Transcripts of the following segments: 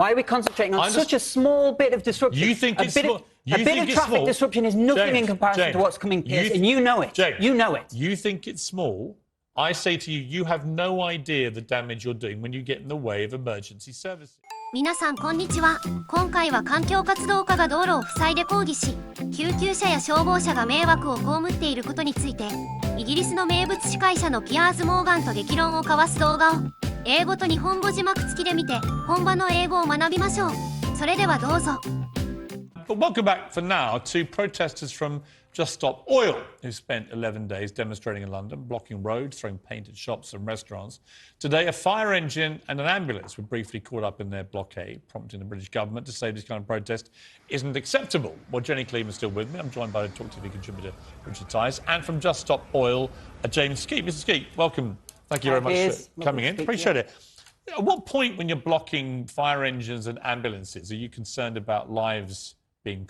Why are we concentrating on such a small bit of disruption? You think it's small? A bit of traffic disruption is nothing in comparison to what's coming here, and you know it. You know it. You think it's small? I say to you, you have no idea the damage you're doing when you get in the way of emergency services. 皆さんこんにちは。今回は環境活動家が道路を塞いで抗議し、救急車や消防車が迷惑を被っていることについて、イギリスの名物司会者のピアーズ・モーガンと激論を交わす動画を英語と日本語字幕付きで見て本場の英語を学びましょう。それではどうぞ。But welcome back for now to protesters from Just Stop Oil, who spent 11 days demonstrating in London, blocking roads, throwing paint at shops and restaurants. Today, a fire engine and an ambulance were briefly caught up in their blockade, prompting the British government to say this kind of protest isn't acceptable. Well, Jenny Cleveland's still with me. I'm joined by the Talk TV contributor, Richard Tice, and from Just Stop Oil, James Skeet. Mr. Skeet, welcome. Thank you very much for coming in. Appreciate it. At what point when you're blocking fire engines and ambulances are you concerned about lives being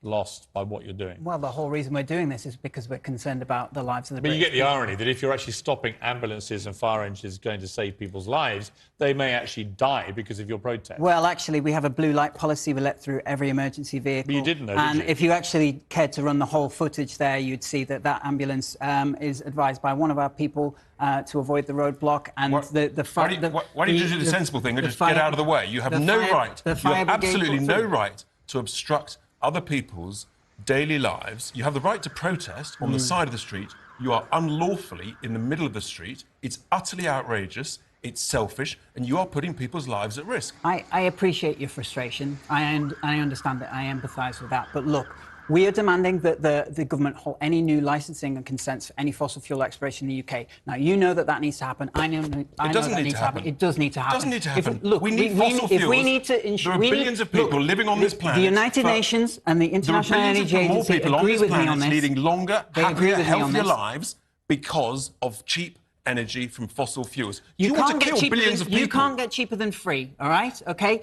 lost by what you're doing? Well, the whole reason we're doing this is because we're concerned about the lives of the British people. But you get the people. irony that if you're actually stopping ambulances and fire engines going to save people's lives, they may actually die because of your protest. Well, actually, we have a blue light policy. We let through every emergency vehicle. But you didn't know, and did you? If you actually cared to run the whole footage there, you'd see that that ambulance is advised by one of our people to avoid the roadblock. And why don't you do the sensible thing and just get out of the way? You have no right. You have absolutely no right to obstruct other people's daily lives. You have the right to protest on the side of the street. You are unlawfully in the middle of the street. It's utterly outrageous. It's selfish, and you are putting people's lives at risk. I appreciate your frustration. I understand that. I empathise with that. But look, we are demanding that the government halt any new licensing and consents for any fossil fuel exploration in the UK. Now, you know that that needs to happen. I know that needs to happen. It does need to happen. It doesn't need to happen. Look, we need fossil fuels. If we need to ensure... There are billions of people living on this planet. The United Nations and the International Energy Agency agree with me on this. Leading longer, happier, healthier lives because of cheap energy from fossil fuels. You want to kill billions of people. You can't get cheaper than free, all right? OK?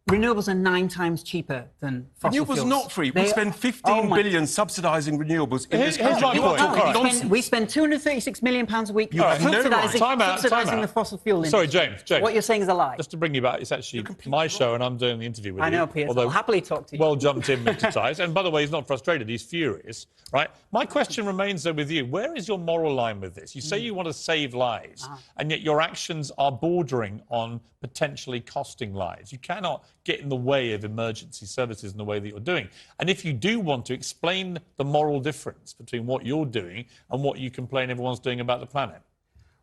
Renewables are 9 times cheaper than fossil fuels. Renewables not free. We spend 15 billion subsidising renewables in this country. We spend £236 million a week subsidising the fossil fuel industry. Sorry, James. What you're saying is a lie. Just to bring you back, it's actually my show and I'm doing the interview with you. I know, Piers. I'll happily talk to you. Well jumped in, Mr. Tice. And by the way, he's not frustrated, he's furious, right? My question remains, though, with you. Where is your moral line with this? You say you want to save lives, and yet your actions are bordering on potentially costing lives. You cannot get in the way of emergency services in the way that you're doing. And if you do want to, explain the moral difference between what you're doing and what you complain everyone's doing about the planet.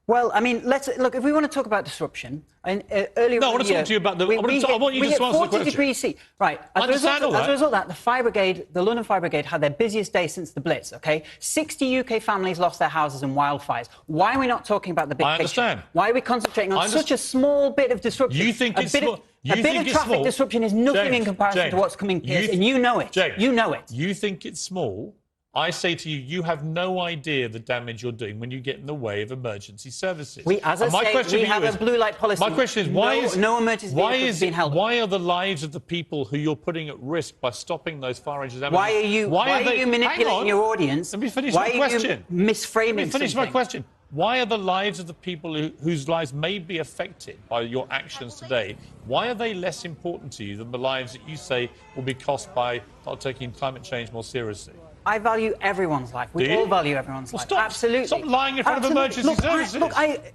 Well, I mean, look, if we want to talk about disruption, earlier No, I want to talk to you about the... I want you just to answer the question. 40 degrees C. Right. As a result of that, the fire brigade, the London Fire Brigade, had their busiest day since the Blitz, OK? 60 UK families lost their houses in wildfires. Why are we not talking about the big picture? I understand. Why are we concentrating on such a small bit of disruption? You think it's small? A bit of traffic disruption is nothing in comparison to what's coming here, and you know it. You know it. You think it's small? I say to you, you have no idea the damage you're doing when you get in the way of emergency services. As I say, we have a blue light policy. My question is, why are the lives of the people who you're putting at risk by stopping those fire engines? Why are you manipulating your audience? Let me finish my question. Misframing. Let me finish my question. Why are the lives of the people whose lives may be affected by your actions today, why are they less important to you than the lives that you say will be cost by not taking climate change more seriously? I value everyone's life. We all value everyone's life. Absolutely. Stop lying in front of emergency services.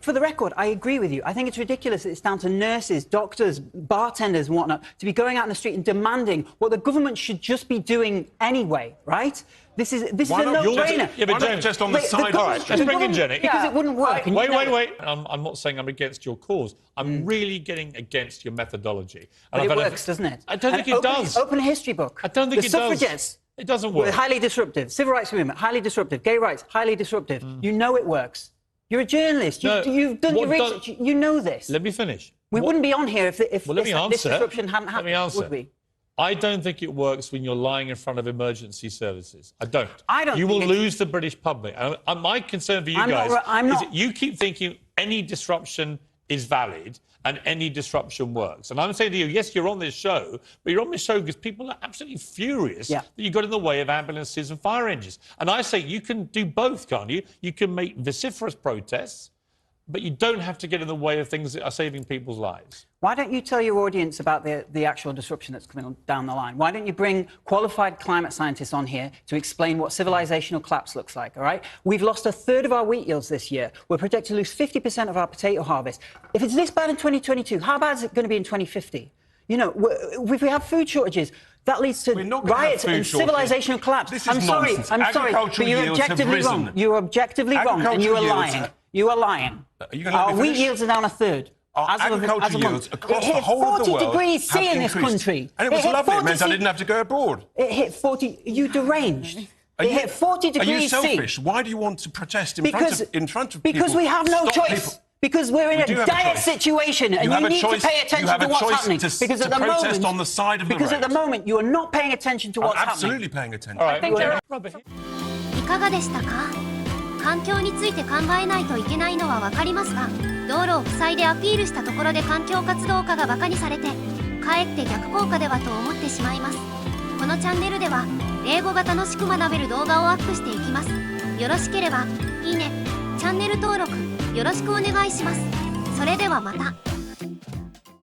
For the record, I agree with you. I think it's ridiculous that it's down to nurses, doctors, bartenders and whatnot to be going out in the street and demanding what the government should just be doing anyway, right? This is a no-brainer. Yeah, but James, just on the side. All right, let's bring in Jenny. Because it wouldn't work. Wait. I'm not saying I'm against your cause. I'm really getting against your methodology. But it works, doesn't it? I don't think it does. Open a history book. I don't think it does. The suffragettes. It doesn't work. Highly disruptive. Civil rights movement, highly disruptive. Gay rights, highly disruptive. You know it works. You're a journalist. You've done your research. You know this. Let me finish. We wouldn't be on here if this disruption hadn't happened, would we? I don't think it works when you're lying in front of emergency services. I don't. You will lose the British public. And my concern for you guys is that you keep thinking any disruption is valid and any disruption works. And I'm saying to you, yes, you're on this show, but you're on this show because people are absolutely furious that you got in the way of ambulances and fire engines. And I say you can do both, can't you? You can make vociferous protests, but you don't have to get in the way of things that are saving people's lives. Why don't you tell your audience about the actual disruption that's coming down the line? Why don't you bring qualified climate scientists on here to explain what civilizational collapse looks like, all right? We've lost a third of our wheat yields this year. We're projected to lose 50% of our potato harvest. If it's this bad in 2022, how bad is it going to be in 2050? You know, if we have food shortages, that leads to riots and civilizational collapse. I'm sorry, but you're objectively wrong. You're objectively wrong, and you are lying. You are lying. Our wheat yields are down a third. Agricultural yields across the whole of the world 40 degrees C in this country. And it was lovely. It meant I didn't have to go abroad. It hit 40. You deranged. It hit 40 degrees C. Are you selfish? Why do you want to protest in front of people? Because we have no choice. Because we're in a dire situation, and you need to pay attention to what's happening. Because at the moment, on the side of the because at the moment you are not paying attention to what's happening. Absolutely paying attention. All right,いかがでしたか？環境について考えないといけないのは分かりますが、道路を塞いでアピールしたところで環境活動家がバカにされて、かえって逆効果ではと思ってしまいます。このチャンネルでは英語が楽しく学べる動画をアップしていきます。よろしければいいね、チャンネル登録よろしくお願いします。それではまた。